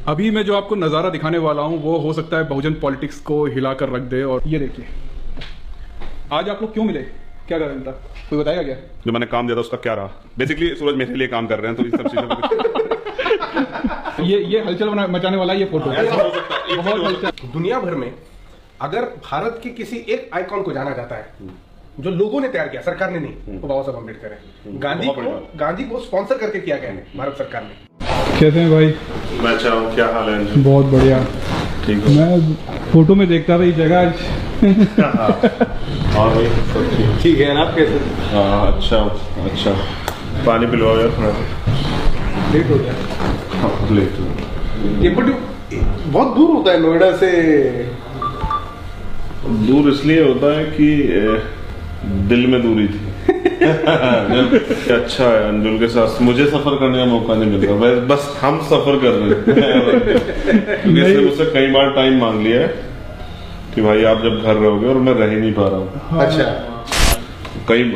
अभी मैं जो आपको नज़ारा दिखाने वाला हूँ वो हो सकता है बहुजन पॉलिटिक्स को हिलाकर रख दे। और ये देखिए, आज आप लोग क्यों मिले, क्या कारण था, कोई बताएगा क्या? जो मैंने काम दिया था उसका क्या रहा? बेसिकली सूरज मेरे लिए काम कर रहे हैं, तो इस सब चीजों को ये हलचल मचाने वाला ये फोटो बहुत हलचल। दुनिया भर में अगर भारत के किसी एक आइकॉन को जाना जाता है जो लोगों ने तैयार किया, सरकार ने नहीं, तो बाबा साहब अम्बेडकर है। गांधी को स्पॉन्सर करके किया गया है भारत सरकार ने। कैसे हैं भाई? मैं अच्छा हूँ, क्या हाल है? बहुत बढ़िया, ठीक है। मैं फोटो में देखता था ये जगह। और भाई सब ठीक है, आप कैसे? हाँ अच्छा पानी पिलवाओ यार थोड़ा। लेट हो गया। हाँ लेट हो। ये बट बहुत दूर होता है नोएडा से। दूर इसलिए होता है कि दिल में दूरी थी। अच्छा है, अंजुल के साथ मुझे सफर करने का मौका नहीं मिल रहा, बस हम सफर कर रहे हैं। क्योंकि इसने मुझसे कई बार टाइम मांग लिया है कि भाई आप जब घर रहोगे, और मैं रह ही नहीं पा रहा हूँ। अच्छा।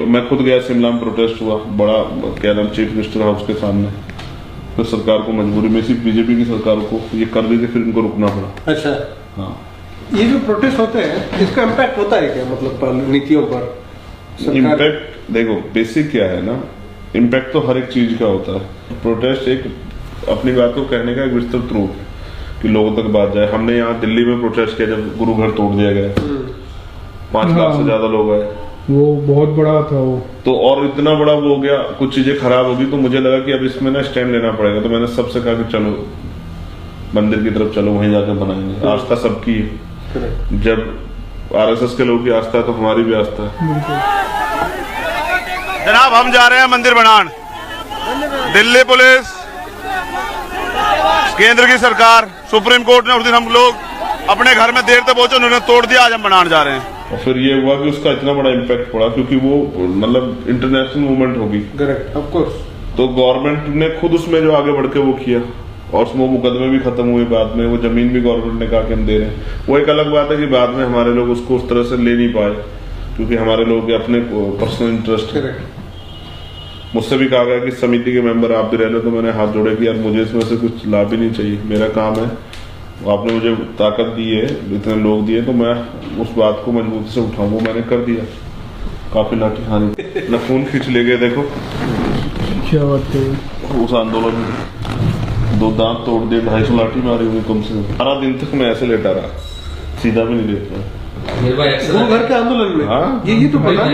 मैं खुद गया शिमला में, प्रोटेस्ट हुआ बड़ा, क्या नाम, चीफ मिनिस्टर हाउस के सामने। तो सरकार को मजबूरी में, सिर्फ बीजेपी की सरकार को ये कर दी थी, फिर इनको रुकना पड़ा। अच्छा, हाँ। ये जो प्रोटेस्ट होते हैं इसका इम्पैक्ट होता है क्या, मतलब नीतियों पर? इम्पैक्ट देखो, बेसिक क्या है ना, इम्पैक्ट तो हर एक चीज का होता है। प्रोटेस्ट एक अपनी बात को कहने का एक विस्तृत रूप है कि लोगों तक बात जाए। हमने यहाँ दिल्ली में प्रोटेस्ट किया जब गुरु घर तोड़ दिया गया, 5 लाख से ज्यादा लोग आए, वो बहुत बड़ा था वो तो। और इतना बड़ा वो हो गया, कुछ चीजें खराब होगी, तो मुझे लगा कि अब इसमें ना स्टैंड लेना पड़ेगा। तो मैंने सबसे कहा कि चलो मंदिर की तरफ चलो, वहीं जाकर बनाएंगे। आस्था सबकी है, जब आरएसएस के लोगों की आस्था है तो हमारी भी आस्था है। जनाब हम जा रहे हैं मंदिर बनान। दिल्ली पुलिस, केंद्र की सरकार, सुप्रीम कोर्ट ने उस दिन हम लोग अपने घर में देर तक पहुंचे, उन्होंने तोड़ दिया, आज हम बनान जा रहे हैं। और फिर ये हुआ कि उसका इतना बड़ा इम्पैक्ट पड़ा, क्योंकि वो मतलब इंटरनेशनल मूवमेंट होगी। Correct, of course. तो गवर्नमेंट ने खुद उसमें जो आगे बढ़ के वो किया, और वो मुकदमे भी खत्म हुए बाद में। वो जमीन भी गवर्नमेंट ने कहा कि हम दे रहे हैं। वो एक अलग बात है कि बाद में हमारे लोग उसको उस तरह से ले नहीं पाए, क्योंकि हमारे लोगों के अपने पर्सनल इंटरेस्ट है। मुझसे भी कहा गया कि समिति के मेंबर आप भी रह लो, तो मैंने हाथ जोड़े कि यार मुझे इसमें से कुछ लाभ ही नहीं चाहिए, मेरा काम है, आपने मुझे ताकत दी है, इतने लोग दिए, तो मैं उस बात को मजबूती से उठाऊं। वो मैंने कर दिया। काफी लाठी हानि न खून खींच ले गए। देखो क्या बात है, उस आंदोलन में 2 दांत तोड़ दिए, 250 लाठी मारी हुई कम से कम। 12 दिन तक मैं ऐसे लेटा रहा, सीधा भी नहीं लेटा। घर के आंदोलन में? हाँ? ये तो पता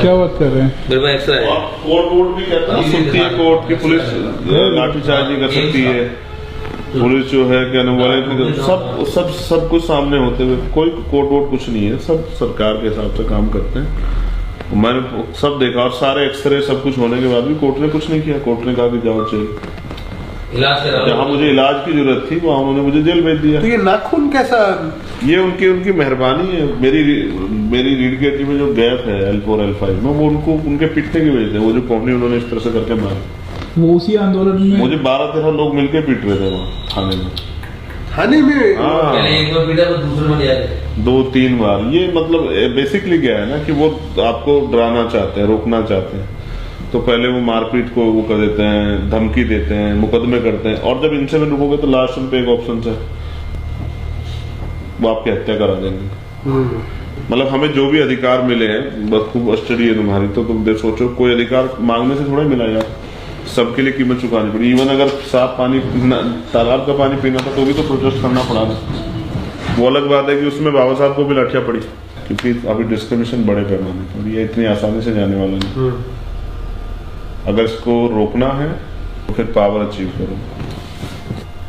क्या बात कर रहे हैं? कोर्ट भी कहता है, सुनती है कोर्ट की, पुलिस लाठीचार्ज नहीं कर सकती है, पुलिस जो है क्या नाम वाले, सब कुछ सामने होते हुए कोई कोर्ट वोट कुछ नहीं है, सब सरकार के हिसाब से काम करते हैं। मैंने सब देखा, और सारे एक्सरे सब कुछ होने के बाद भी कोर्ट ने कुछ नहीं किया। कोर्ट ने कहा कि जाओ जेल, जहाँ मुझे इलाज की जरूरत थी वहाँ उन्होंने मुझे जेल भेज दिया। तो ये नाखून कैसा? ये उनकी मेहरबानी है। मेरी रीढ़ की हड्डी में जो गैप है L4 L5 में, वो उनको उनके पिटने की वजह से, वो जो पौनी उन्होंने इस तरह से करके मारी। वो उसी आंदोलन में मुझे 12-13 लोग मिलकर पीट रहे थे वहाँ थाने में। थाने में? हाँ, एक बार पीटा तो दूसरे में लिया 2-3 बार। ये मतलब बेसिकली क्या है ना कि वो आपको डराना चाहते हैं, रोकना चाहते हैं। तो पहले वो मारपीट को वो कर देते हैं, धमकी देते हैं, मुकदमे करते हैं, और जब इनसे भी रुकोगे तो लास्ट में एक ऑप्शन है, वो आपकी हत्या करा देंगे। मतलब हमें जो भी अधिकार मिले हैं, बस खूब स्टडी है तुम्हारी, तो तुम दे सोचो, कोई अधिकार मांगने से थोड़ा मिला यार, सबके लिए कीमत चुकानी पड़ी। इवन अगर साफ पानी, तालाब का पानी पीना था तो भी तो प्रोटेस्ट करना पड़ा ना। वो अलग बात है कि उसमें बाबा साहब को भी लाठियां पड़ी, क्योंकि अभी डिस्क्रिमिनेशन बड़े पैमाने पर, ये इतनी आसानी से जाने वाला नहीं। अगर इसको रोकना है तो फिर पावर अचीव करो।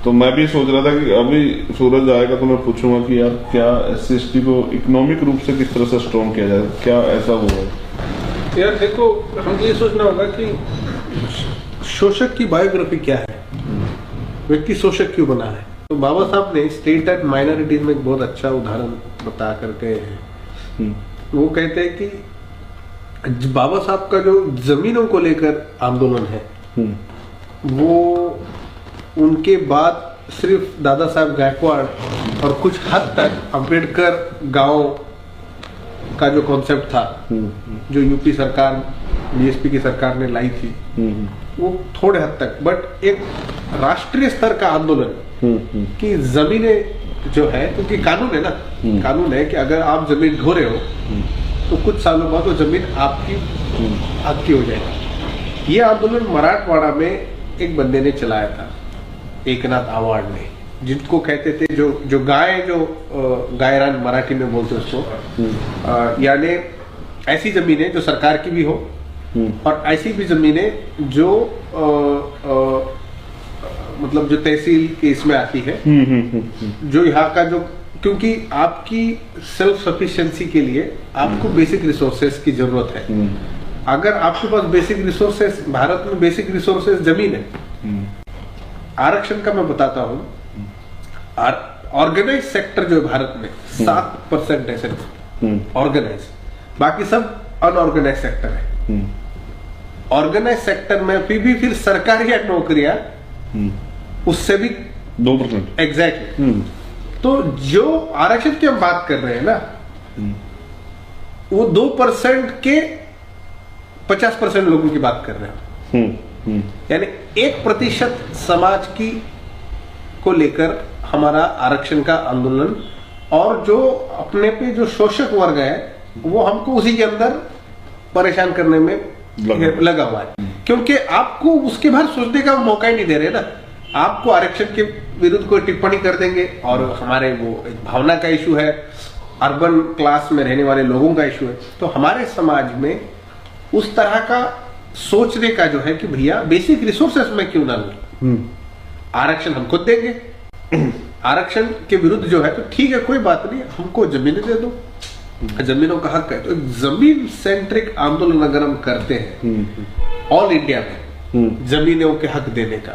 तो मैं भी सोच रहा था कि अभी सूरज आएगा तो मैं पूछूंगा कि यार क्या SC/ST को इकोनॉमिक रूप से किस तरह से स्ट्रॉन्ग किया जाए, क्या ऐसा हुआ? यार देखो, हमको ये सोचना होगा कि शोषक की बायोग्राफी क्या है, व्यक्ति शोषक क्यों बना है। तो बाबा साहब ने स्टेट एंड माइनॉरिटीज में एक बहुत अच्छा उदाहरण बता करके हैं। वो कहते हैं कि बाबा साहब का जो जमीनों को लेकर आंदोलन है, वो उनके बाद सिर्फ दादा साहब गायकवाड़ और कुछ हद तक अंबेडकर गांव का जो कॉन्सेप्ट था, जो यूपी सरकार, बीएसपी की सरकार ने लाई थी, वो थोड़े हद तक, बट एक राष्ट्रीय स्तर का आंदोलन कि जमीनें जो है, क्योंकि कानून है ना, कानून है कि अगर आप जमीन ढो रहे हो तो कुछ सालों बाद वो जमीन आपकी आपकी हो जाएगी। ये आंदोलन मराठवाड़ा में एक बंदे ने चलाया था, एकनाथ आवाड ने, जिनको कहते थे जो गायरान मराठी में बोलते उसको, यानी ऐसी जमीनें जो सरकार की भी हो और ऐसी भी जमीनें जो मतलब जो तहसील के इसमें आती है, जो यहाँ का जो, क्योंकि आपकी सेल्फ सफिशिएंसी के लिए आपको बेसिक रिसोर्सेज की जरूरत है। अगर आपके पास बेसिक रिसोर्सेज, भारत में बेसिक रिसोर्सेज जमीन है। आरक्षण का मैं बताता हूँ, ऑर्गेनाइज सेक्टर जो है भारत में 7% है सिर्फ ऑर्गेनाइज, बाकी सब अनऑर्गेनाइज सेक्टर है। ऑर्गेनाइज सेक्टर में फिर सरकारी नौकरियां उससे भी 2%। एग्जैक्टली। तो जो आरक्षण की हम बात कर रहे हैं ना, वो 2% के 50% लोगों की बात कर रहे हैं। यानी 1% समाज की को लेकर हमारा आरक्षण का आंदोलन, और जो अपने पे जो शोषक वर्ग है वो हमको उसी के अंदर परेशान करने में लगा हुआ है, क्योंकि आपको उसके बाहर सोचने का मौका ही नहीं दे रहे ना। आपको आरक्षण के विरुद्ध कोई टिप्पणी कर देंगे, और हमारे वो एक भावना का इशू है, अर्बन क्लास में रहने वाले लोगों का इशू है। तो हमारे समाज में उस तरह का सोचने का जो है कि भैया बेसिक रिसोर्सेस में क्यों ना लूं, आरक्षण हम खुद देंगे। आरक्षण के विरुद्ध जो है तो ठीक है, कोई बात नहीं, हमको जमीनें दे दो, जमीनों का हक है। तो जमीन सेंट्रिक आंदोलन अगर हम करते हैं ऑल इंडिया में जमीनों के हक देने का,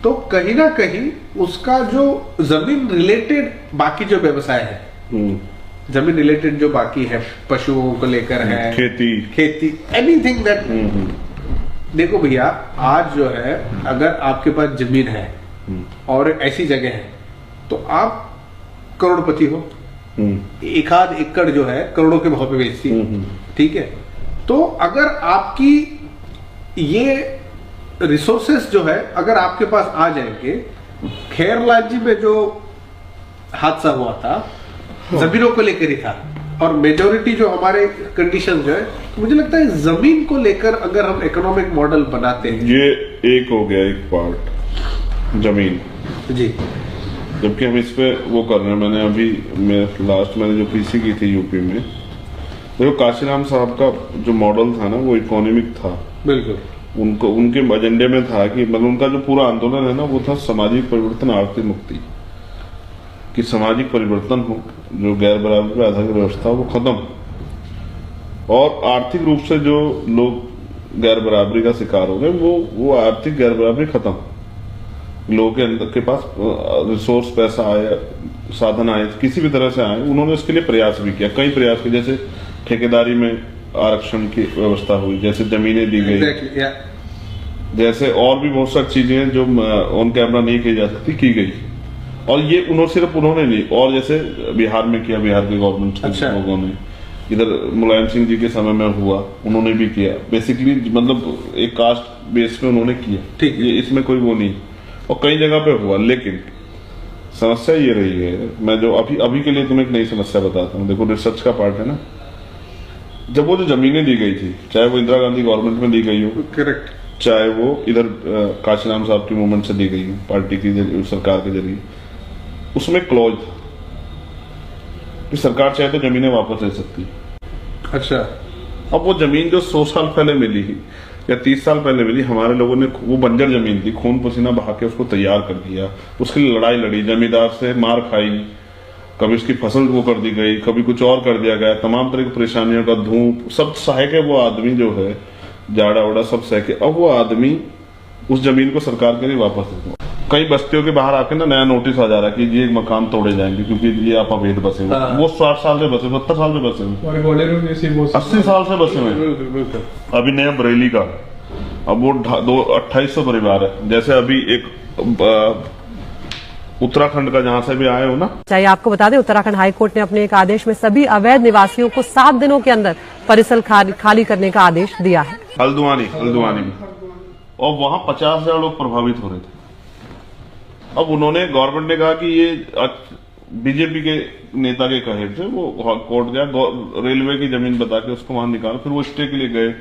तो कहीं ना कहीं उसका जो जमीन रिलेटेड बाकी जो व्यवसाय है, जमीन रिलेटेड जो बाकी है, पशुओं को लेकर है, खेती एनीथिंग दैट, देखो भैया आज जो है अगर आपके पास जमीन है और ऐसी जगह है तो आप करोड़पति हो, एक आध एकड़ जो है करोड़ों के भाव पे बेचती, ठीक है। तो अगर आपकी ये रिसोर्सेस जो है अगर आपके पास आ जाएंगे, खैरलाजी में जो हादसा हुआ था जमीनों को लेकर ही था, और मेजोरिटी जो हमारे कंडीशन जो है, तो मुझे लगता है जमीन को लेकर अगर हम इकोनॉमिक मॉडल बनाते हैं, ये एक हो गया एक पार्ट जमीन जी, जबकि हम इस पे वो कर रहे हैं। मैंने अभी लास्ट मैंने जो पीसी की थी यूपी में, देखो काशीराम साहब का जो मॉडल था ना वो इकोनॉमिक था, बिल्कुल उनको उनके एजेंडे में था कि मतलब उनका जो पूरा आंदोलन है ना वो था सामाजिक परिवर्तन, आर्थिक मुक्ति, कि सामाजिक परिवर्तन हो, जो गैर बराबरी पर आधारित व्यवस्था वो खत्म, और आर्थिक रूप से जो लोग गैर बराबरी का शिकार हो गए वो आर्थिक गैर बराबरी खत्म, लोगों के अंदर के पास रिसोर्स, पैसा आए, साधन आए, किसी भी तरह से आए। उन्होंने इसके लिए प्रयास भी किया, कई प्रयास किए, जैसे ठेकेदारी में आरक्षण की व्यवस्था हुई, जैसे जमीनें दी गई, जैसे और भी बहुत सारी चीजें जो ऑन कैमरा नहीं की जा सकती की गई। और ये सिर्फ उन्होंने नहीं, और जैसे बिहार में किया, बिहार के गवर्नमेंट के लोगों ने, इधर मुलायम सिंह जी के समय में हुआ, उन्होंने भी किया। बेसिकली मतलब एक कास्ट बेस पे उन्होंने किया, ठीक है, इसमें कोई वो नहीं, और कई जगह पे हुआ। लेकिन समस्या ये रही है, मैं जो अभी के लिए तुम्हें एक नई समस्या बताता हूँ। देखो रिसर्च का पार्ट है ना, जब वो जो जमीनें दी गई थी, चाहे वो इंदिरा गांधी गवर्नमेंट में दी गई हो, करेक्ट, चाहे वो इधर काशीराम साहब की मूवमेंट से दी गई हो, पार्टी की सरकार के जरिए, उसमें क्लॉज था कि सरकार चाहे तो जमीनें वापस ले सकती। अच्छा, अब वो जमीन जो 100 साल पहले मिली या 30 साल पहले मिली, हमारे लोगों ने, वो बंजर जमीन थी, खून पसीना बहा के उसको तैयार कर दिया, उसके लिए लड़ाई लड़ी, जमींदार से मार खाई, कभी उसकी फसल वो कर दी गई, कभी कुछ और कर दिया गया, तमाम तरह की परेशानियों का, धूप सब सह के वो आदमी जो है, जाड़ा उड़ा सब सह के, अब वो आदमी उस जमीन को सरकार के लिए वापस दे। कई बस्तियों के बाहर आके ना नया नोटिस आ जा रहा है कि ये मकान तोड़े जाएंगे क्योंकि ये आप अवैध बसे हुए। वो 60 साल से बसे, 70 साल से बसे हुए, 80 साल से बसे हुए। अभी नया बरेली का, अब वो 2800 परिवार है। जैसे अभी एक उत्तराखंड का, जहां से भी आए हो ना, चाहिए आपको बता दें, उत्तराखंड हाईकोर्ट ने अपने एक आदेश में सभी अवैध निवासियों को 7 दिनों के अंदर परिसर खाली करने का आदेश दिया है। हल्द्वानी में, और वहां 50,000 लोग प्रभावित हो रहे थे। अब उन्होंने, गवर्नमेंट ने कहा कि ये बीजेपी के नेता के कहे थे, वो कोर्ट गया, रेलवे की जमीन बता के उसको वहां निकाला, फिर वो स्टे के लिए गए।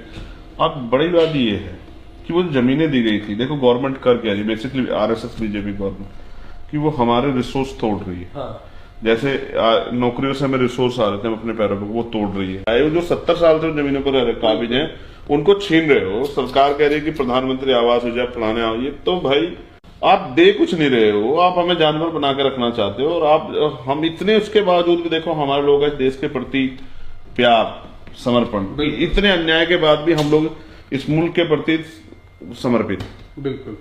अब बड़ी बात ये है कि वो जमीनें दी गई थी, देखो गवर्नमेंट कर क्या रही, बेसिकली आरएसएस बीजेपी गवर्नमेंट, कि वो हमारे रिसोर्स तोड़ रही है। हाँ। जैसे नौकरियों से हमें रिसोर्स आ रहे थे, हम अपने पैरों पर, वो तोड़ रही है। वो जो 70 साल से जमीनों पर रह काबिज हैं, उनको छीन रहे हो। सरकार कह रही है कि प्रधानमंत्री आवास हो जाए, फलाने आओ, ये तो भाई आप दे कुछ नहीं रहे हो, आप हमें जानवर बना के रखना चाहते हो। और आप, हम इतने उसके बावजूद भी देखो हमारे लोग इस देश के प्रति प्यार, समर्पण, इतने अन्याय के बाद भी हम लोग इस मुल्क के प्रति समर्पित। बिल्कुल।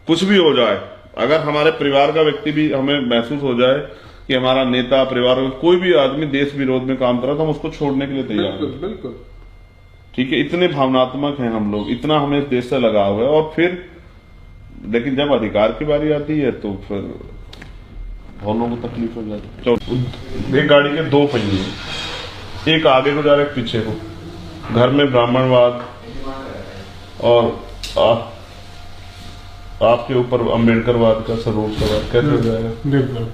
कुछ भी हो जाए, अगर हमारे परिवार का व्यक्ति भी हमें महसूस हो जाए कि हमारा नेता, परिवार में कोई भी आदमी देश विरोध में काम कर रहा है, तो हम उसको छोड़ने के लिए तैयार हैं। बिल्कुल बिल्कुल। ठीक है, इतने भावनात्मक हैं हम लोग, इतना हमें इस देश से लगाव है। और फिर लेकिन जब अधिकार की बारी आती है तो फिर बहुत लोगों को तकलीफ हो जाती है। तो एक गाड़ी के दो पहिए, एक आगे को जा रहा है, एक पीछे को। घर में ब्राह्मणवाद और आपके ऊपर अम्बेडकरवाद का सरोजवाद कैसे हो जाएगा? बिल्कुल।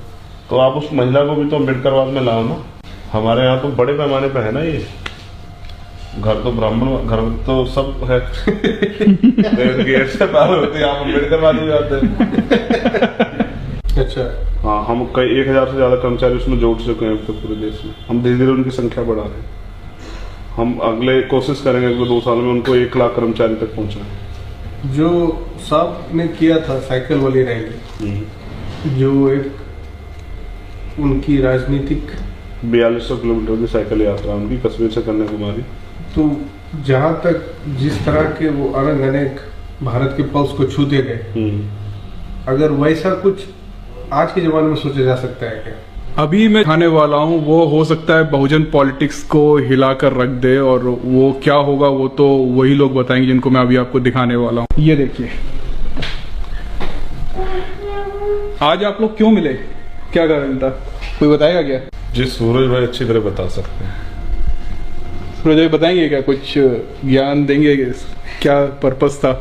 तो आप उस महिला को भी तो अम्बेडकरवाद में लाओ ना। हमारे यहाँ तो बड़े पैमाने पे है ना ये। घर तो ब्राह्मण, घर तो सब है। गेट से बाहर होते हैं, आप अम्बेडकरवाद हो जाते हैं। अच्छा। हाँ, हम कई 1000 से ज्यादा कर्मचारी उसमें जोड़ चुके हैं पूरे देश में। हम धीरे धीरे उनकी संख्या बढ़ा रहे हैं। हम अगले कोशिश करेंगे अगले 2 साल में उनको 1 लाख कर्मचारी तक पहुंचाएं। जो साहब ने किया था साइकिल वाली रैली, जो एक उनकी राजनीतिक 4200 किलोमीटर की साइकिल यात्रा उनकी कश्मीर से कन्याकुमारी, तो जहां तक जिस तरह के वो अनंग अनेक भारत के पल्स को छूते गए, अगर वैसा कुछ आज के जमाने में सोचा जा सकता है क्या? अभी मैं खाने वाला हूँ, वो हो सकता है बहुजन पॉलिटिक्स को हिलाकर रख दे, और वो क्या होगा वो तो वही लोग बताएंगे जिनको मैं अभी आपको दिखाने वाला हूँ। ये देखिए, आज आप लोग क्यों मिले, क्या कारण था, कोई बताएगा क्या? जी सूरज भाई अच्छी तरह बता सकते हैं। सूरज भाई बताएंगे क्या, कुछ ज्ञान देंगे, क्या पर्पस था?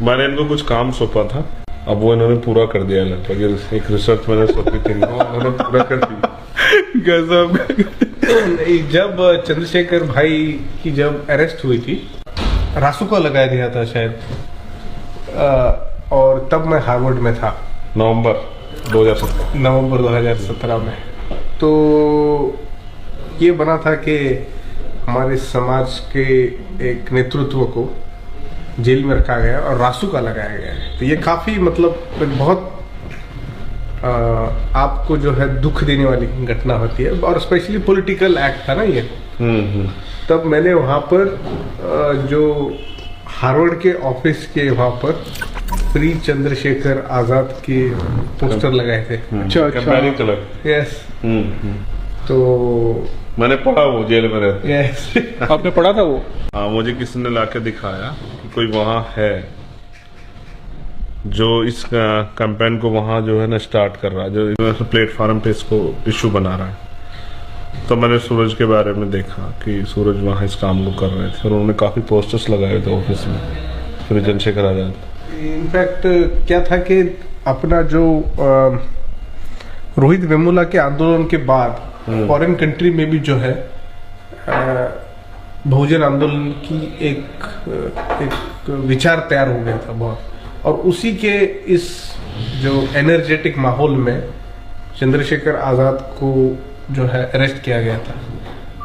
मैंने इनको कुछ काम सौंपा था, अब वो इन्होंने पूरा कर दिया लगभग। एक रिसर्च मैंने सौंपी थी, उन्होंने पूरा कर दिया। गजब। जब चंद्रशेखर भाई की जब अरेस्ट हुई थी, रासुका लगाया गया था शायद, और तब मैं हार्वर्ड में था, नवंबर 2017 में। तो ये बना था कि हमारे समाज के एक नेतृत्व को जेल में रखा गया और रासुका लगाया गया है। तो ये काफी मतलब बहुत आपको जो है दुख देने वाली घटना होती है, और स्पेशली पॉलिटिकल एक्ट था ना ये। तब मैंने वहाँ पर जो हार्वर्ड के ऑफिस के वहाँ पर फ्री चंद्रशेखर आजाद के पोस्टर लगाए थे। अच्छा। यस। तो मैंने पढ़ा, वो जेल में रहते। यस। आपने पढ़ा था वो? हाँ, मुझे किसी ने लाके दिखाया कि कोई वहाँ है जो इस कैंपेन को वहाँ जो है ना स्टार्ट कर रहा है, जो इंटरनेशनल प्लेटफॉर्म पे इसको इशू बना रहा है। तो मैंने सूरज के बारे में देखा कि सूरज वहाँ इस काम को कर रहे थे, और उन्होंने काफी पोस्टर्स लगाए थे ऑफिस में, फिर चंद्रशेखर आजाद। इनफैक्ट क्या था कि अपना जो रोहित वेमुला के आंदोलन के बाद फॉरेन कंट्री में भी जो है बहुजन आंदोलन की एक विचार तैयार हो गया था बहुत, और उसी के इस जो एनर्जेटिक माहौल में चंद्रशेखर आजाद को जो है अरेस्ट किया गया था।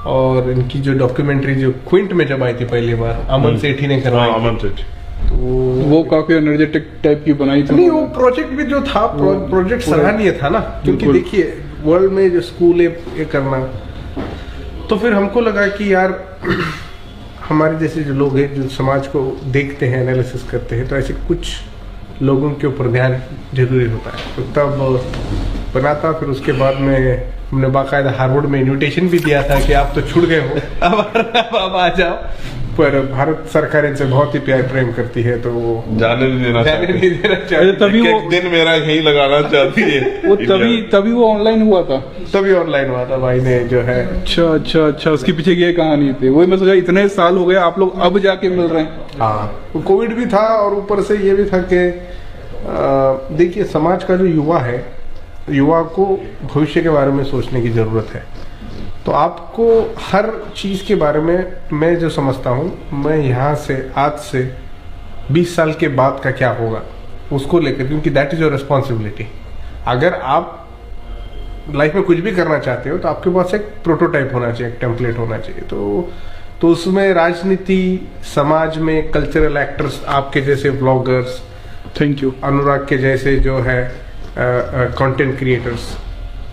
और इनकी जो डॉक्यूमेंट्री जो क्विंट में जब आई थी पहली बार, अमन सेठी ने करवाई। अमन सेठी, तो वो काफी एनर्जेटिक टाइप की बनाई थी। नहीं, वो प्रोजेक्ट भी जो था, प्रोजेक्ट सराहनीय था ना, क्योंकि देखिए वर्ल्ड में जो स्कूल ये करना, तो फिर हमको लगा कि यार हमारे जैसे जो लोग हैं जो समाज को देखते हैं, एनालिसिस करते हैं, तो ऐसे कुछ लोगों के ऊपर ध्यान जरूरी होता है। तो तब बना था। फिर उसके बाद में हमने बाकायदा हार्वर्ड में इन्विटेशन भी दिया था कि आप तो छुड़ गए हो, अब आ जाओ। पर भारत सरकार इनसे बहुत ही प्यार प्रेम करती है, तो वो जाने नहीं देना जाने चाहती। नहीं देना चाहती। तभी वो एक दिन मेरा यही लगाना चाहती है वो तभी वो ऑनलाइन हुआ था। तभी ऑनलाइन हुआ था भाई ने जो है। अच्छा उसके पीछे की ये कहानी थी। वही मैं सोचा इतने साल हो गए आप लोग अब जाके मिल रहे हैं। हाँ, कोविड भी था और ऊपर से ये भी था कि देखिए समाज का जो युवा है, युवा को भविष्य के बारे में सोचने की जरूरत है। तो आपको हर चीज के बारे में, मैं जो समझता हूँ, मैं यहाँ से आज से 20 साल के बाद का क्या होगा उसको लेकर, क्योंकि दैट इज योर रिस्पॉन्सिबिलिटी। अगर आप लाइफ में कुछ भी करना चाहते हो तो आपके पास एक प्रोटोटाइप होना चाहिए, एक टेम्पलेट होना चाहिए। तो उसमें राजनीति, समाज में कल्चरल एक्टर्स, आपके जैसे ब्लॉगर्स, थैंक यू, अनुराग के जैसे जो है कंटेंट क्रिएटर्स,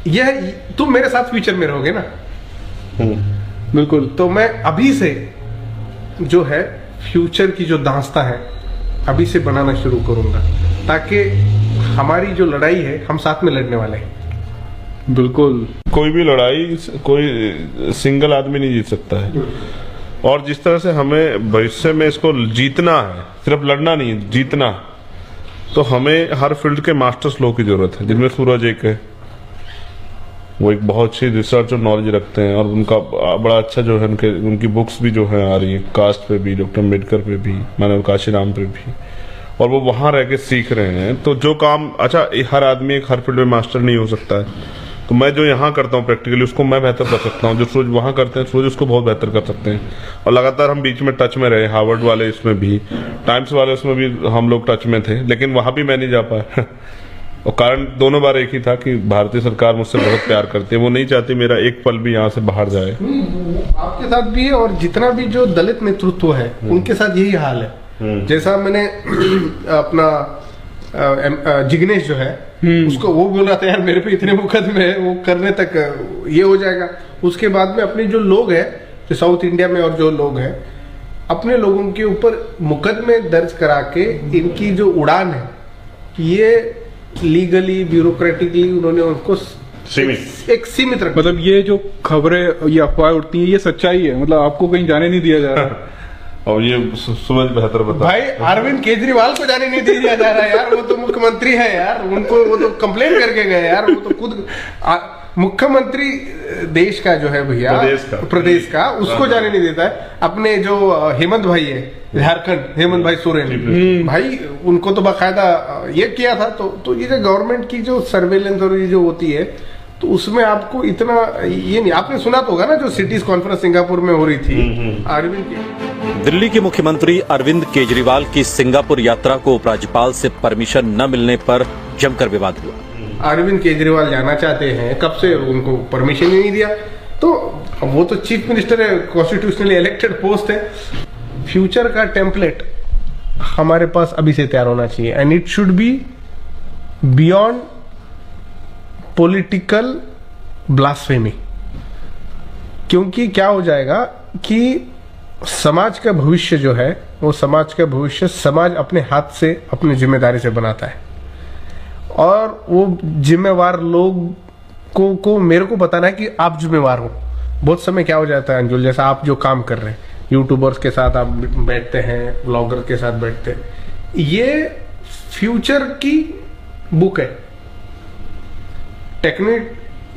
यह तुम मेरे साथ फ्यूचर में रहोगे ना। बिल्कुल। तो मैं अभी से जो है फ्यूचर की जो दास्तां है अभी से बनाना शुरू करूंगा, ताकि हमारी जो लड़ाई है हम साथ में लड़ने वाले हैं। बिल्कुल। कोई भी लड़ाई कोई सिंगल आदमी नहीं जीत सकता है, और जिस तरह से हमें भविष्य में इसको जीतना है, सिर्फ लड़ना नहीं, जीतना, तो हमें हर फील्ड के मास्टर्स लोगों की जरूरत है, जिनमें सूरज एक है। वो एक बहुत अच्छी रिसर्च और नॉलेज रखते हैं, और उनका बड़ा अच्छा जो है उनकी बुक्स भी जो है आ रही है, कास्ट पे भी, डॉक्टर अम्बेडकर पे भी, मानव काशीराम पे भी, और वो वहां रह के सीख रहे हैं। तो जो काम, अच्छा हर आदमी एक हर फील्ड में मास्टर नहीं हो सकता है, तो मैं जो यहाँ करता हूँ प्रैक्टिकली उसको मैं बेहतर कर सकता हूँ, जो सूरज वहां करते हैं सूरज उसको बहुत बेहतर कर सकते हैं। और लगातार हम बीच में टच में रहे, हार्वर्ड वाले इसमें भी, टाइम्स वाले उसमें भी हम लोग टच में थे, लेकिन वहां भी मैं नहीं जा पाया। और कारण दोनों बार एक ही था कि भारतीय सरकार मुझसे बहुत प्यार करती है, वो नहीं चाहती मेरा एक पल भी यहाँ से बाहर जाए। आपके साथ भी है, और जितना भी जो दलित नेतृत्व है उनके साथ यही हाल है। जैसा मैंने अपना जिग्नेश जो है उसको, वो बोल रहा था यार मेरे पे इतने मुकदमे है, वो करने तक ये हो जाएगा। उसके बाद में अपने जो लोग हैं जो साउथ इंडिया में, और जो लोग हैं अपने लोगों के ऊपर मुकदमे दर्ज करा के इनकी जो उड़ान है, ये लीगली ब्यूरोक्रेटिकली उन्होंने उनको एक सीमित रखा। मतलब ये जो खबरें, ये अफवाहें उठती हैं, ये सच्चाई है, मतलब आपको कहीं जाने नहीं दिया जा रहा। और ये सूरज बेहतर बता भाई अरविंद केजरीवाल को जाने नहीं दिया जा रहा यार, वो तो मुख्यमंत्री है यार, उनको वो तो कंप्लेन करके गए यार, वो तो खुद मुख्यमंत्री देश का जो है भैया, प्रदेश का उसको जाने नहीं देता है। अपने जो हेमंत भाई है झारखंड, हेमंत भाई सोरेन भाई, उनको तो बाकायदा ये किया था। तो ये जो गवर्नमेंट की जो सर्वेलेंस और ये जो होती है, तो उसमें आपको इतना ये नहीं, आपने सुना तो होगा ना जो सिटीज कॉन्फ्रेंस सिंगापुर में हो रही थी अरविंद की। दिल्ली के मुख्यमंत्री अरविंद केजरीवाल की सिंगापुर यात्रा को उपराज्यपाल से परमिशन न मिलने पर जमकर विवाद हुआ। अरविंद केजरीवाल जाना चाहते हैं, कब से उनको परमिशन ही नहीं दिया, तो वो तो चीफ मिनिस्टर है, कॉन्स्टिट्यूशनली इलेक्टेड पोस्ट है। फ्यूचर का टेम्पलेट हमारे पास अभी से तैयार होना चाहिए, and it should be beyond political blasphemy. क्योंकि क्या हो जाएगा कि समाज का भविष्य जो है, वो समाज का भविष्य समाज अपने हाथ से, अपनी जिम्मेदारी से बनाता है, और वो जिम्मेवार लोग को मेरे को बताना है कि आप जिम्मेवार हो। बहुत समय क्या हो जाता है अंजुल, जैसा आप जो काम कर रहे हैं, यूट्यूबर्स के साथ आप बैठते हैं, ब्लॉगर के साथ बैठते हैं, ये फ्यूचर की बुक है।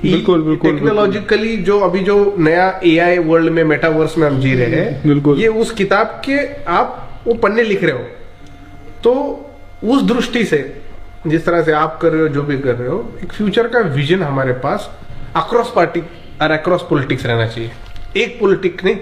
टेक्नोलॉजिकली जो अभी जो नया एआई वर्ल्ड में, मेटावर्स में हम जी रहे हैं, ये उस किताब के आप वो पन्ने लिख रहे हो। तो उस दृष्टि से जिस तरह से आप कर रहे हो, जो भी कर रहे हो, एक फ्यूचर का विजन हमारे पास अक्रॉस पार्टी और अक्रॉस पॉलिटिक्स रहना चाहिए। एक पॉलिटिक नहीं,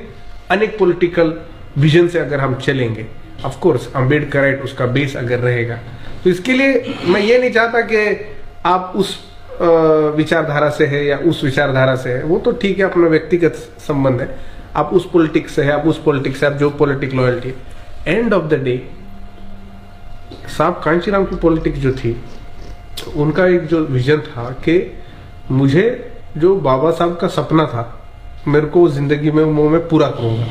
अनेक पॉलिटिकल विजन से अगर हम चलेंगे, ऑफ कोर्स अम्बेडकराइट उसका बेस अगर रहेगा, तो इसके लिए मैं ये नहीं चाहता कि आप उस विचारधारा से है या उस विचारधारा से है, वो तो ठीक है, अपना व्यक्तिगत संबंध है। आप उस पॉलिटिक्स से है, आप उस पॉलिटिक्स से, आप जो politic loyalty, end of the day साहब कांचीराम की पॉलिटिक्स जो थी, उनका एक जो विजन था कि मुझे जो बाबा साहब का सपना था, मेरे को जिंदगी में वो मैं पूरा करूंगा,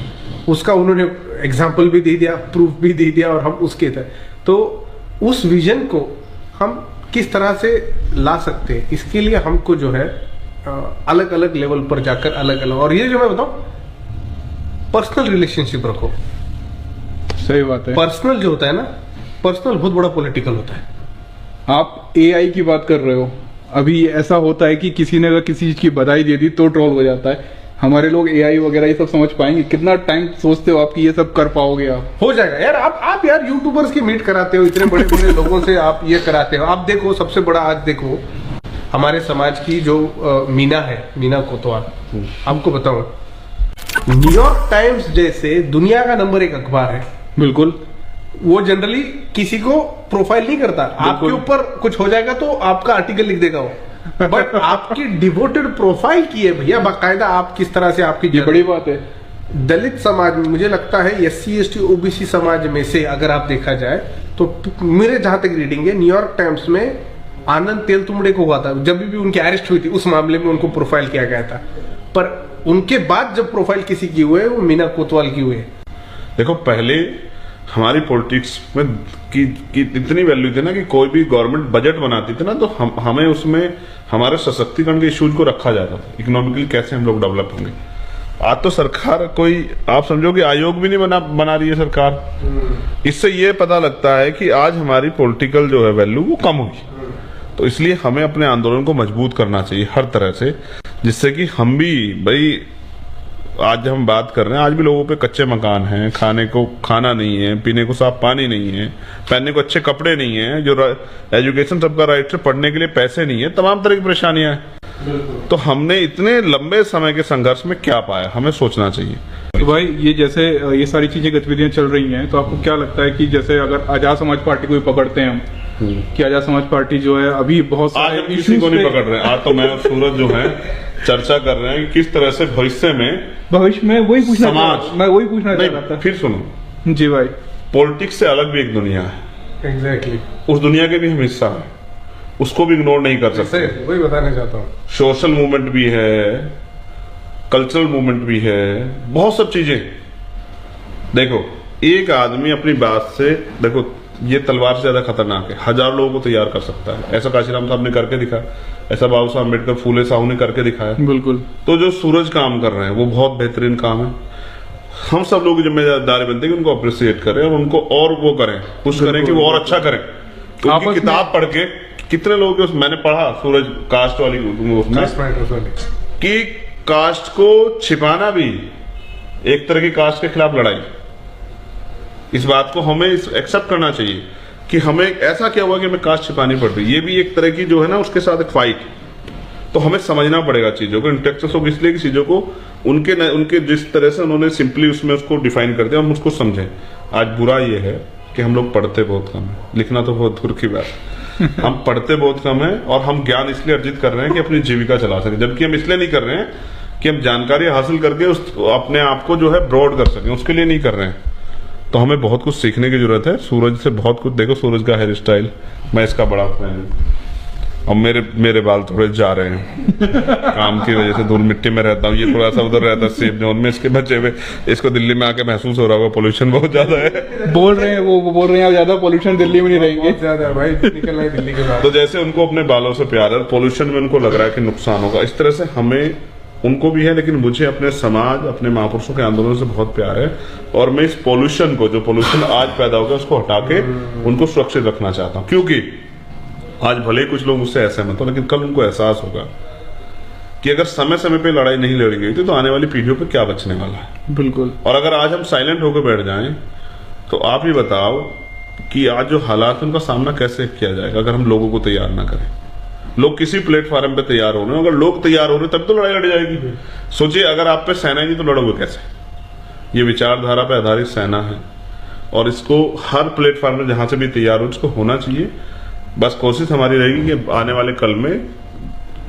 उसका उन्होंने एग्जाम्पल भी दे दिया, प्रूफ भी दे दिया, और हम उसके थे। तो उस विजन को हम किस तरह से ला सकते हैं, इसके लिए हमको जो है अलग अलग लेवल पर जाकर अलग अलग, और ये जो मैं बताऊं, पर्सनल रिलेशनशिप रखो। सही बात है। पर्सनल जो होता है ना, पर्सनल बहुत बड़ा पॉलिटिकल होता है। आप एआई की बात कर रहे हो, अभी ऐसा होता है कि किसी ने अगर किसी चीज की बधाई दे दी तो ट्रोल हो जाता है। हमारे लोग एआई वगैरह ये सब समझ पाएंगे? कितना टाइम सोचते हो आप कि ये सब कर पाओगे आप? हो जाएगा यार। आप यार यूट्यूबर्स की मीट कराते हो, इतने बड़े बड़े लोगों से आप ये कराते हो। आप देखो सबसे बड़ा, आज देखो हमारे समाज की जो मीना है, मीना कोतवाल, आपको बताऊं, न्यूयॉर्क टाइम्स जैसे दुनिया का नंबर 1 अखबार है, बिल्कुल, वो जनरली किसी को प्रोफाइल नहीं करता। आपके ऊपर कुछ हो जाएगा तो आपका आर्टिकल लिख देगा वो, बट आपकी डिवोटेड प्रोफाइल की है भैया, बाकायदा आप किस तरह से आपकी ये बड़ी बात है। दलित समाज में मुझे लगता है SC ST OBC समाज में से अगर आप देखा जाए तो मेरे जहां तक रीडिंग है, न्यूयॉर्क टाइम्स में आनंद तेलतुंबड़े को हुआ था, जब भी उनकी अरेस्ट हुई थी उस मामले में उनको प्रोफाइल किया गया था, पर उनके बाद जब प्रोफाइल किसी की हुए वो मीना कोतवाल की हुए। देखो पहले हमारी पॉलिटिक्स में की इतनी वैल्यू थी ना कि कोई भी गवर्नमेंट बजट बनाती थी ना तो हमें उसमें हमारे सशक्तिकरण के इश्यूज को रखा जाता था, इकोनॉमिकली कैसे हम लोग डेवलप होंगे। आज तो सरकार कोई, आप समझो कि आयोग भी नहीं बना रही है सरकार। इससे ये पता लगता है कि आज हमारी पॉलिटिकल जो है वैल्यू वो कम होगी। तो इसलिए हमें अपने आंदोलन को मजबूत करना चाहिए हर तरह से, जिससे कि हम भी, भाई आज हम बात कर रहे हैं, आज भी लोगों पे कच्चे मकान हैं, खाने को खाना नहीं है, पीने को साफ पानी नहीं है, पहनने को अच्छे कपड़े नहीं है, जो एजुकेशन सबका राइट है, पढ़ने के लिए पैसे नहीं है, तमाम तरह की परेशानियां हैं। तो हमने इतने लंबे समय के संघर्ष में क्या पाया, हमें सोचना चाहिए। तो भाई ये जैसे ये सारी चीजें गतिविधियां चल रही हैं, तो आपको क्या लगता है कि जैसे अगर आजाद समाज पार्टी को भी पकड़ते हैं हम, कि आजाद समाज पार्टी जो है अभी बहुत सारे आज किसी को नहीं पकड़ रहे हैं। आज तो मैं और सूरज जो है चर्चा कर रहे हैं कि किस तरह से भविष्य में वही पूछना समाज, मैं वही पूछना चाह रहा था। फिर सुनो जी भाई, पॉलिटिक्स से अलग भी एक दुनिया है, एग्जैक्टली उस दुनिया के भी हम हिस्सा हैं, उसको भी इग्नोर नहीं कर सकते। वही बताना चाहता हूँ। सोशल मूवमेंट भी है, कल्चरल मूवमेंट भी है, बहुत सब चीजें। देखो एक आदमी अपनी बात से, देखो ये तलवार से ज्यादा खतरनाक है, 1000 लोगों को तैयार कर सकता है। ऐसा काशीराम साहब ने करके दिखा, ऐसा बाबा साहब अम्बेडकर, फूले साहू ने करके दिखाया। बिल्कुल। तो जो सूरज काम कर रहे हैं वो बहुत बेहतरीन काम है। हम सब लोग जिम्मेदारी बनते हैं कि उनको अप्रिशिएट करें और उनको और वो करें, पुश करें कि वो और अच्छा करें। तो उनकी किताब पढ़ के कितने लोग, मैंने पढ़ा सूरज कास्ट वाली उसमें, कि कास्ट को छिपाना भी एक तरह की कास्ट के खिलाफ लड़ाई। इस बात को हमें एक्सेप्ट करना चाहिए कि हमें ऐसा क्या हुआ कि हमें कास्ट छिपानी पड़ रही है। ये भी एक तरह की जो है ना उसके साथ एक फाइट। तो हमें समझना पड़ेगा चीजों को, इंटेलेक्चुअल लोग इसलिए कि चीजों को उनके जिस तरह से उन्होंने सिंपली उसमें उसको डिफाइन कर दिया, हम उसको समझें। आज बुरा ये है कि हम लोग पढ़ते बहुत कम है, लिखना तो बहुत दूर की बात है। हम पढ़ते बहुत कम है और हम ज्ञान इसलिए अर्जित कर रहे हैं कि अपनी जीविका चला सके, जबकि हम इसलिए नहीं कर रहे हैं कि हम जानकारी हासिल करके उस अपने आप को जो है ब्रॉड कर सकें, उसके लिए नहीं कर रहे हैं। तो हमें बहुत कुछ सीखने की जरूरत है सूरज से, बहुत कुछ। देखो सूरज का हेयर स्टाइल, मैं इसका बड़ा फैन हूँ। और मेरे बाल थोड़े जा रहे हैं काम की वजह से, धूल मिट्टी में रहता हूँ, ये थोड़ा सा उधर रहता है सेफ जोन में, इसके बचे हुए। इसको दिल्ली में आके महसूस हो रहा होगा पोल्यूशन बहुत ज्यादा है। बोल रहे हैं वो बोल रहे हैं ज्यादा पोल्यूशन दिल्ली में नहीं रहेंगे, ज्यादा भाई निकलना है दिल्ली के बाद। तो जैसे उनको अपने बालों से प्यार है, पोल्यूशन में उनको लग रहा है कि नुकसान होगा, इस तरह से हमें उनको भी है, लेकिन मुझे अपने समाज, अपने महापुरुषों के आंदोलन से बहुत प्यार है। और मैं इस पोल्यूशन को, जो पोल्यूशन आज पैदा हो गया, उसको हटा के उनको सुरक्षित रखना चाहता हूँ। क्योंकि आज भले कुछ लोग मुझसे असहमत हो, लेकिन कल उनको एहसास होगा कि अगर समय समय पे लड़ाई नहीं लड़ी गई थी तो आने वाली पीढ़ियों पे क्या बचने वाला है। बिल्कुल। और अगर आज हम साइलेंट होकर बैठ जाएं तो आप ही बताओ कि आज जो हालात है उनका सामना कैसे किया जाएगा अगर हम लोगों को तैयार ना करें। लोग किसी प्लेटफॉर्म पे तैयार हो रहे हैं, अगर लोग तैयार हो रहे हैं तब तो लड़ाई लड़ी जाएगी। सोचिए अगर आप पे सेना ही नहीं तो लड़ोगे कैसे। ये विचारधारा पे आधारित सेना है और इसको हर प्लेटफॉर्म में जहां से भी तैयार हो इसको होना चाहिए। बस कोशिश हमारी रहेगी कि आने वाले कल में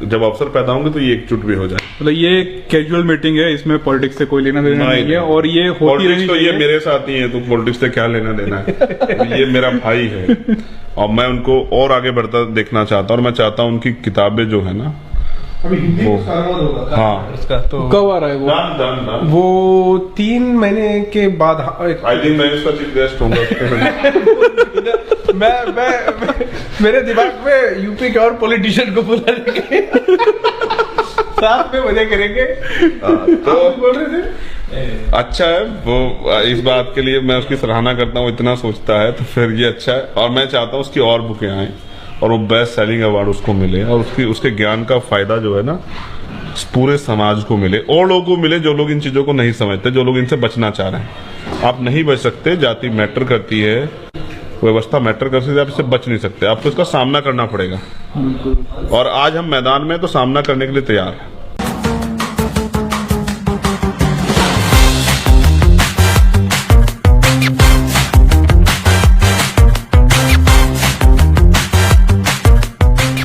जब अवसर पैदा होंगे तो ये एकजुट भी हो जाए। मतलब ये कैजुअल मीटिंग है, इसमें पॉलिटिक्स से कोई लेना देना नहीं है और ये होती रहनी तो चाहिए। ये मेरे साथ ही है तो पॉलिटिक्स से क्या लेना देना है। ये मेरा भाई है और मैं उनको और आगे बढ़ता देखना चाहता हूँ और मैं चाहता हूँ उनकी किताबें जो है ना अभी हिंदी वो, में अनुवाद होगा हाँ इसका, तो कब आ रहा है वो? डन। वो 3 महीने के बाद आई थिंक मैं इसका चीफ गेस्ट होऊंगा। मैं मेरे दिमाग में यूपी के और पॉलिटिशियन को बुला लेंगे, साथ में मजे करेंगे। तो आप बोल रहे थे अच्छा है वो, इस बात के लिए मैं उसकी सराहना करता हूँ, इतना सोचता है तो फिर ये अच्छा है। और मैं चाहता हूँ उसकी और बुकें आए और वो बेस्ट सेलिंग अवार्ड उसको मिले और उसके ज्ञान का फायदा जो है ना पूरे समाज को मिले और लोगों को मिले जो लोग इन चीजों को नहीं समझते, जो लोग इनसे बचना चाह रहे हैं। आप नहीं बच सकते, जाति मैटर करती है, व्यवस्था मैटर करती है, आप इससे बच नहीं सकते, आपको इसका सामना करना पड़ेगा। और आज हम मैदान में तो सामना करने के लिए तैयार हैं।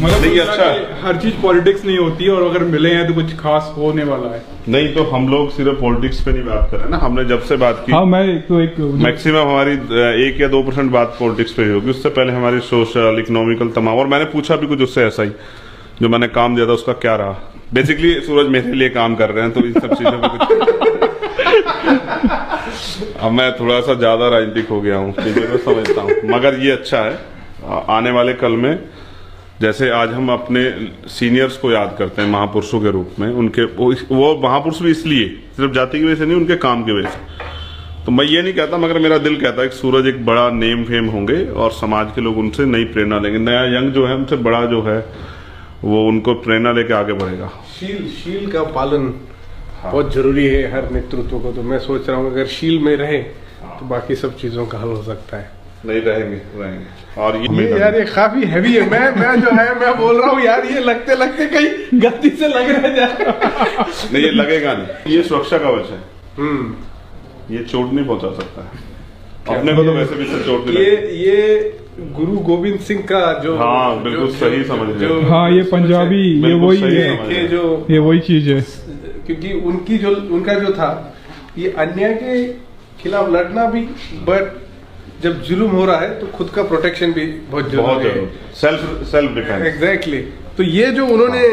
मतलब अच्छा है। हर चीज पॉलिटिक्स नहीं होती है और अगर मिले हैं तो कुछ खास होने वाला है। नहीं तो हम लोग सिर्फ पॉलिटिक्स पे नहीं बात कर रहे ना, हमने जब से बात की हाँ, मैं एक मैक्सिमम हमारी 1 या 2% बात पॉलिटिक्स पे ही होगी, उससे पहले हमारी सोशल इकोनॉमिकल तमाम। और मैंने पूछा भी कुछ उससे ऐसा ही, जो मैंने काम दिया था उसका क्या रहा। बेसिकली सूरज मेरे लिए काम कर रहे हैं तो इन सब चीजों को अब मैं थोड़ा सा ज्यादा राजनीतिक हो गया हूँ, चीजों को समझता हूँ, मगर ये अच्छा है। आने वाले कल में जैसे आज हम अपने सीनियर्स को याद करते हैं महापुरुषों के रूप में, उनके वो महापुरुष भी इसलिए सिर्फ जाति की वजह से नहीं, उनके काम की वजह से। तो मैं ये नहीं कहता, मगर मेरा दिल कहता है कि सूरज एक बड़ा नेम फेम होंगे और समाज के लोग उनसे नई प्रेरणा लेंगे। नया यंग जो है उनसे बड़ा जो है वो उनको प्रेरणा लेके आगे बढ़ेगा। शील का पालन बहुत जरूरी है हर नेतृत्व को। तो मैं सोच रहा हूँ अगर शील में रहे तो बाकी सब चीजों का हल हो सकता है। नहीं रहेंगे। और ये यार ये काफी हैवी है। मैं जो है मैं बोल रहा हूँ यार, ये लगते लगते कहीं गलती से लग रहा है। नहीं, ये लगेगा नहीं, ये सुरक्षा कवच है। ये चोट नहीं पहुंचा सकता है अपने को, तो वैसे भी इससे चोट नहीं। ये गुरु गोविंद सिंह का जो, हाँ बिल्कुल सही समझ रहे हो। हाँ, ये पंजाबी, ये वही है कि जो ये वही चीज है। क्योंकि उनका जो था ये अन्याय के खिलाफ लड़ना भी, बट जब जुल्म हो रहा है तो खुद का प्रोटेक्शन भी बहुत जरूरी है। Self defence. एग्जैक्टली। तो ये जो उन्होंने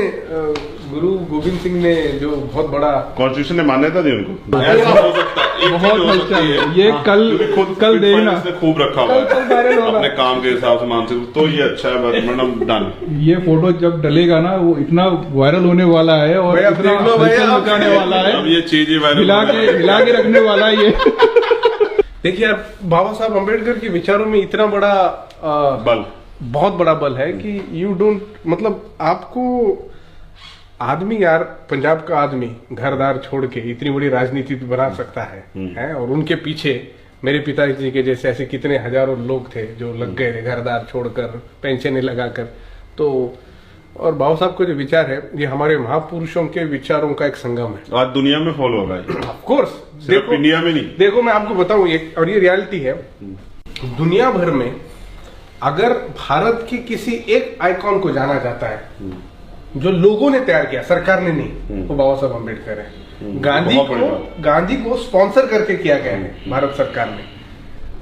गुरु गोविंद सिंह ने जो बहुत बड़ा कॉन्स्टिट्यूशन ने मान्यता दी उनको, ऐसा हो सकता है, बहुत अच्छा है ये। कल देखना, इसने खूब रखा हुआ है अपने काम के हिसाब से मानसिक, तो ये अच्छा है। बस मैडम डन। ये फोटो जब डलेगा ना वो इतना वायरल होने वाला है और इतना मचाने वाला है। अब ये चीज ही हिला के रखने वाला है ये। देखिए यार, बाबा साहब अम्बेडकर के विचारों में इतना बड़ा बल, बहुत बड़ा बल है कि यू डोंट, मतलब आपको आदमी यार, पंजाब का आदमी घरदार छोड़ के इतनी बड़ी राजनीति भी बना सकता है। और उनके पीछे मेरे पिताजी के जैसे ऐसे कितने हजारों लोग थे जो लग गए थे घरदार छोड़कर, पेंशनें लगाकर। तो और बाबा साहब का जो विचार है ये हमारे महापुरुषों के विचारों का एक संगम है। आज दुनिया में फॉलो हो रहा है। ऑफ कोर्स, देखो इंडिया में नहीं। देखो मैं आपको बताऊं और ये रियलिटी है, दुनिया भर में अगर भारत की किसी एक आइकॉन को जाना जाता है जो लोगों ने तैयार किया, सरकार ने नहीं, वो बाबा साहब अम्बेडकर है। गांधी को स्पॉन्सर करके किया गया है भारत सरकार ने।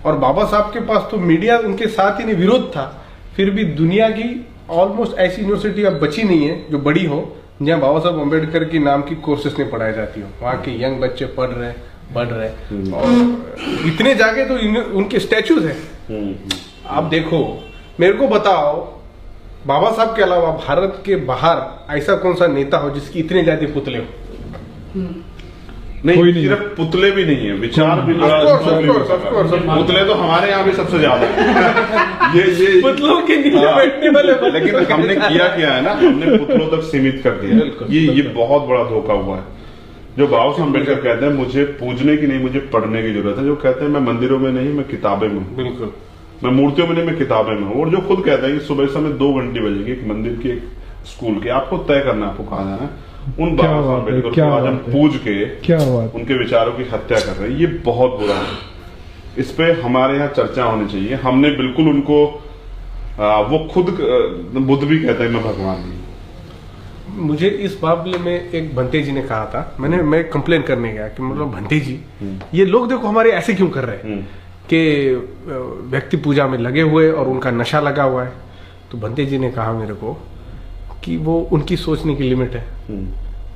और बाबा साहब के पास तो मीडिया उनके साथ ही नहीं, विरोध था, फिर भी दुनिया की ऑलमोस्ट ऐसी यूनिवर्सिटी अब बची नहीं है जो बड़ी हो जहाँ बाबा साहब अम्बेडकर की नाम की कोर्सेस नहीं पढ़ाई जाती हो। वहाँ के यंग बच्चे पढ़ रहे और इतने जाके तो उनके स्टैचूज हैं। आप देखो, मेरे को बताओ बाबा साहब के अलावा भारत के बाहर ऐसा कौन सा नेता हो जिसकी इतने ज्यादा पुतले हो? नहीं, सिर्फ पुतले भी नहीं है, विचार भी बड़ा। पुतले तो हमारे यहाँ भी सबसे ज्यादा है। ये पुतलों के नीचे बैठने वाले। लेकिन हमने किया है ना, हमने पुतलों तक सीमित कर दिया। ये बहुत बड़ा धोखा हुआ है। जो बाबा साहब अम्बेडकर कहते हैं मुझे पूजने की नहीं, मुझे पढ़ने की जरूरत है। जो कहते हैं मैं मंदिरों में नहीं, मैं किताबें में हूँ। बिल्कुल, मैं मूर्तियों में नहीं, मैं किताबें में हूँ। और जो खुद कहते हैं कि सुबह समय 2 घंटे बजेगी, एक मंदिर की, एक स्कूल की, आपको तय करना, आपको कहा जाना है। उन बाबा साहब अम्बेडकर को आज हम पूज के उनके विचारों की हत्या कर रहे हैं, ये बहुत बुरा है। इस पे हमारे यहाँ चर्चा होनी चाहिए। हमने बिल्कुल उनको वो खुद बुद्ध भी कहते हैं मैं भगवान नहीं। मुझे इस मामले में एक भंते जी ने कहा था, मैं कंप्लेन करने गया कि मतलब भंते जी, ये लोग देखो हमारे ऐसे क्यों कर रहे हैं कि व्यक्ति पूजा में लगे हुए और उनका नशा लगा हुआ है। तो भंते जी ने कहा मेरे को कि वो उनकी सोचने की लिमिट है,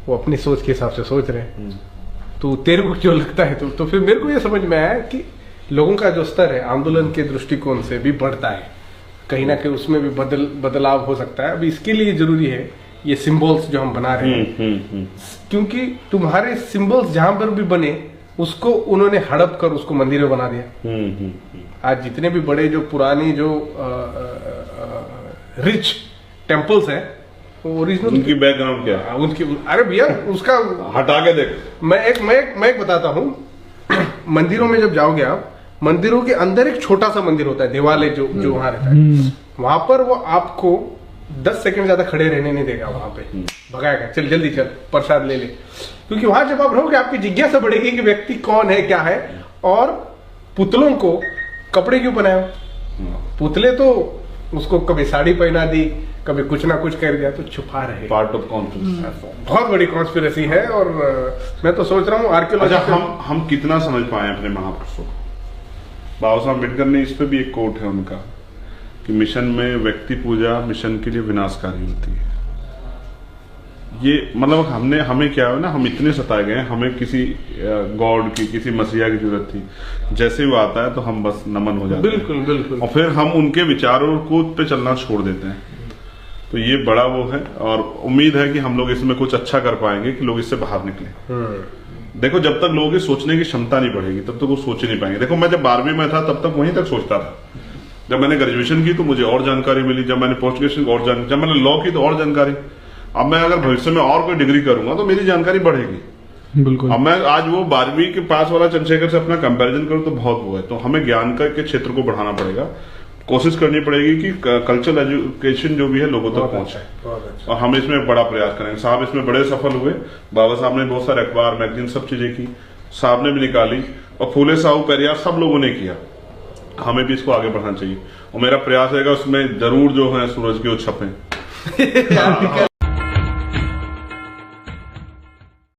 वो अपनी सोच के हिसाब से सोच रहे हैं। तो तेरे को क्यों लगता है? तो फिर मेरे को ये समझ में आया कि लोगों का जो स्तर है आंदोलन के दृष्टिकोण से भी बढ़ता है, कहीं ना कहीं उसमें भी बदलाव हो सकता है। अभी इसके लिए जरूरी है ये सिंबल्स जो हम बना रहे हैं, क्योंकि तुम्हारे सिंबल्स जहां पर भी बने उसको उन्होंने हड़प कर उसको मंदिर में बना दिया। आज जितने भी बड़े जो पुरानी जो रिच टेम्पल्स हैं वो ओरिजिनल उनकी बैकग्राउंड क्या है? उनकी, अरे भैया उसका हटा के देख। मैं एक बताता हूँ। मंदिरों में जब जाओगे आप, मंदिरों के अंदर एक छोटा सा मंदिर होता है, देवालय जो वहां रहता है, वहां पर वो आपको 10 सेकंड ज्यादा खड़े रहने नहीं देगा, वहां पे भगाएगा, चल जल्दी चल प्रसाद ले ले। क्योंकि वहां जब आप रहोगे आपकी जिज्ञासा बढ़ेगी कि व्यक्ति कौन है, क्या है। और पुतलों को कपड़े क्यों पहनाए? पुतले तो उसको कभी साड़ी पहना दी, कभी कुछ ना कुछ कर दिया, तो छुपा रहे। पार्ट ऑफ कॉन्फ्रेंस बहुत बड़ी कॉन्स्पिरेसी है। और मैं तो सोच रहा हूँ आर्कियोलॉजी। अच्छा, हम कितना समझ पाए अपने महापुरुषों को? बाबा साहब अम्बेडकर ने, इस पे भी एक कोट है उनका कि मिशन में व्यक्ति पूजा मिशन के लिए विनाशकारी होती है। ये मतलब हमें क्या है ना, हम इतने सताए गए, हमें किसी गॉड की, किसी मसीहा की जरूरत थी, जैसे वो आता है तो हम बस नमन हो जाते हैं। बिल्कुल बिल्कुल। और फिर हम उनके विचारों को पे चलना छोड़ देते हैं। तो ये बड़ा वो है, और उम्मीद है कि हम लोग इसमें कुछ अच्छा कर पाएंगे कि लोग इससे बाहर निकले। देखो, जब तक लोगों की सोचने की क्षमता नहीं बढ़ेगी तब तक वो सोच ही नहीं पाएंगे। देखो, मैं जब 12वीं में था तब तक वहीं तक सोचता था। जब मैंने ग्रेजुएशन की तो मुझे और जानकारी मिली, जब मैंने पोस्ट ग्रेजुएशन और जानकारी, जब मैंने लॉ की तो और जानकारी। अब मैं अगर भविष्य में और कोई डिग्री करूंगा तो मेरी जानकारी बढ़ेगी। बिल्कुल। अब मैं आज वो 12वीं के पास वाला चंद्रशेखर से अपना कंपैरिजन करूं तो बहुत वो है। तो हमें ज्ञान के क्षेत्र को बढ़ाना पड़ेगा, कोशिश करनी पड़ेगी कि कल्चरल एजुकेशन जो भी है लोगों तक पहुंचे। और हम इसमें बड़ा प्रयास करेंगे। साहब इसमें बड़े सफल हुए। बाबा साहब ने बहुत सारे अखबार, मैगजीन, सब चीजें की, साहब ने भी निकाली, और फूले साहू पेरियार सब लोगों ने किया। हमें भी इसको आगे बढ़ाना चाहिए, और मेरा प्रयास रहेगा उसमें जरूर जो है सूरज की वो छपें।